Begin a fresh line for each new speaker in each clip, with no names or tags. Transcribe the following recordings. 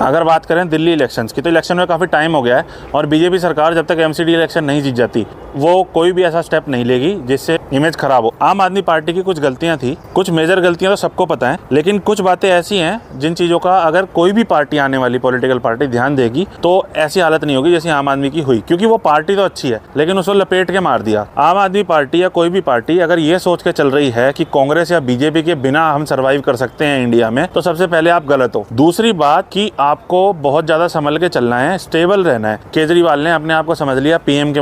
अगर बात करें दिल्ली इलेक्शंस की, तो इलेक्शन में काफ़ी टाइम हो गया है और बीजेपी सरकार जब तक एमसीडी इलेक्शन नहीं जीत जाती वो कोई भी ऐसा स्टेप नहीं लेगी जिससे इमेज खराब हो। आम आदमी पार्टी की कुछ गलतियां थी, कुछ मेजर गलतियां तो सबको पता है, लेकिन कुछ बातें ऐसी हैं जिन चीज़ों का अगर कोई भी पार्टी, आने वाली पॉलिटिकल पार्टी ध्यान देगी तो ऐसी हालत नहीं होगी जैसी आम आदमी की हुई। क्योंकि वो पार्टी तो अच्छी है लेकिन उसको लपेट के मार दिया। आम आदमी पार्टी या कोई भी पार्टी अगर ये सोच के चल रही है कि कांग्रेस या बीजेपी के बिना हम सर्वाइव कर सकते हैं इंडिया में, तो सबसे पहले आप गलत हो। दूसरी बात कि आपको बहुत ज़्यादा संभल के चलना है, स्टेबल रहना है। केजरीवाल ने अपने आप को समझ लिया पीएम के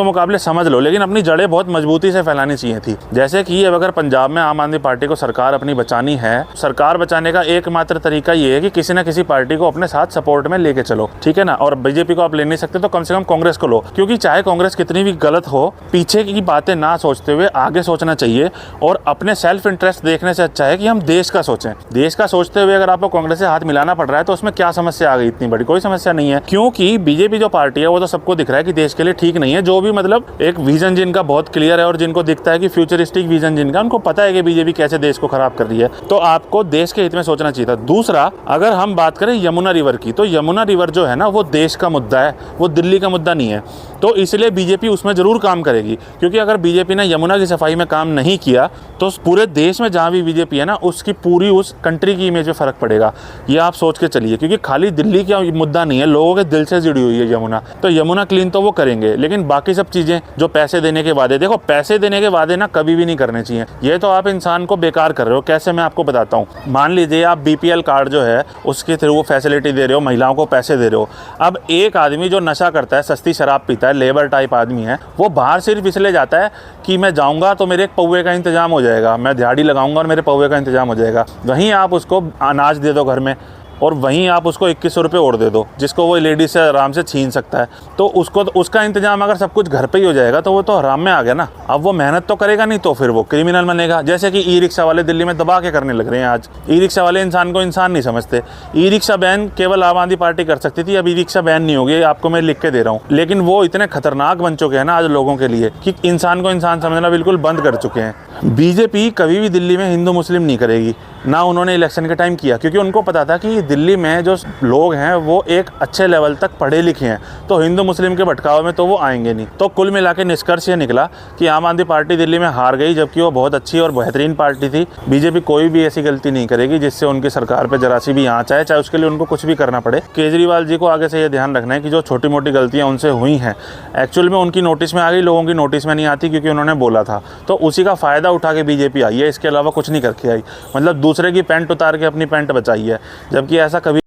मुकाबले समझ लो, लेकिन अपनी जड़ें बहुत मजबूती से फैलानी चाहिए थी। जैसे कि अब अगर पंजाब में आम आदमी पार्टी को सरकार अपनी बचानी है, सरकार बचाने का एकमात्र तरीका ये है कि किसी न किसी पार्टी को अपने साथ सपोर्ट में लेके चलो, ठीक है ना। और बीजेपी को आप ले नहीं सकते तो कम से कम कांग्रेस को लो, क्योंकि चाहे कांग्रेस कितनी भी गलत हो, पीछे की बातें ना सोचते हुए आगे सोचना चाहिए। और अपने सेल्फ इंटरेस्ट देखने से अच्छा है कि हम देश का सोचें। देश का सोचते हुए अगर आपको कांग्रेस से हाथ मिलाना पड़ रहा है तो उसमें क्या समस्या आ गई? इतनी बड़ी कोई समस्या नहीं है, क्योंकि बीजेपी जो पार्टी है वो तो सबको दिख रहा है कि देश के लिए ठीक नहीं है। जो भी मतलब एक विजन जिनका बहुत क्लियर है और जिनको दिखता है कि फ्यूचरिस्टिक विजन जिनका, उनको पता है कि बीजेपी कैसे देश को खराब कर रही है, तो आपको देश के हित में सोचना चाहिए था। दूसरा, अगर हम बात करें यमुना रिवर की, तो यमुना रिवर जो है ना वो देश का मुद्दा है, वो दिल्ली का मुद्दा नहीं है। तो इसलिए बीजेपी उसमें जरूर काम करेगी, क्योंकि अगर बीजेपी ने यमुना की सफाई में काम नहीं किया तो पूरे देश में जहाँ भी बीजेपी है ना उसकी पूरी उस कंट्री की इमेज में फर्क पड़ेगा। ये आप सोच के चलिए, क्योंकि खाली दिल्ली का मुद्दा नहीं है, लोगों के दिल से जुड़ी हुई है यमुना। तो यमुना क्लीन तो वो करेंगे, लेकिन बाकी सब चीजें जो पैसे देने के वादे, देखो पैसे देने के वादे ना कभी भी नहीं करने चाहिए। ये तो आप इंसान को बेकार कर रहे हो। कैसे, मैं आपको बताता हूँ। मान लीजिए आप बीपीएल कार्ड जो है उसके थ्रू वो फैसिलिटी दे रहे हो, महिलाओं को पैसे दे रहे हो। अब एक आदमी जो नशा करता है, सस्ती शराब पीता है, लेबर टाइप आदमी है, वो बाहर सिर्फ इसलिए जाता है कि मैं जाऊंगा तो मेरे एक पौवे का इंतजाम हो जाएगा, मैं दिहाड़ी लगाऊंगा और मेरे पौवे का इंतजाम हो जाएगा। वहीं आप उसको अनाज दे दो घर में, और वहीं आप उसको 2100 रुपये और दे दो, जिसको वो लेडीज से आराम से छीन सकता है। तो उसको, उसका इंतजाम अगर सब कुछ घर पे ही हो जाएगा तो वो तो हराम में आ गया ना। अब वो मेहनत तो करेगा नहीं, तो फिर वो क्रिमिनल बनेगा। जैसे कि ई रिक्शा वाले दिल्ली में दबा के करने लग रहे हैं आज। ई रिक्शा वाले इंसान को इंसान नहीं समझते। ई रिक्शा बैन केवल आम आदमी पार्टी कर सकती थी, अब ई रिक्शा बैन नहीं होगी, आपको मैं लिख के दे रहा हूँ। लेकिन वो इतने खतरनाक बन चुके हैं ना आज लोगों के लिए कि इंसान को इंसान समझना बिल्कुल बंद कर चुके हैं। बीजेपी कभी भी दिल्ली में हिंदू मुस्लिम नहीं करेगी, ना उन्होंने इलेक्शन के टाइम किया, क्योंकि उनको पता था कि दिल्ली में जो लोग हैं वो एक अच्छे लेवल तक पढ़े लिखे हैं, तो हिंदू मुस्लिम के भटकाव में तो वो आएंगे नहीं। तो कुल मिला के निष्कर्ष ये निकला कि आम आदमी पार्टी दिल्ली में हार गई, जबकि वो बहुत अच्छी और बेहतरीन पार्टी थी। बीजेपी कोई भी ऐसी गलती नहीं करेगी जिससे उनकी सरकार पर जरा सी भी आँच आए, चाहे उसके लिए उनको कुछ भी करना पड़े। केजरीवाल जी को आगे से ये ध्यान रखना है कि जो छोटी मोटी गलतियाँ उनसे हुई हैं, एक्चुअल में उनकी नोटिस में आ गई, लोगों की नोटिस में नहीं आती, क्योंकि उन्होंने बोला था। तो उसी का फ़ायदा उठा के बीजेपी आई है, इसके अलावा कुछ नहीं करके आई। मतलब दूसरे की पैंट उतार के अपनी पैंट बचाई है, जबकि ऐसा कभी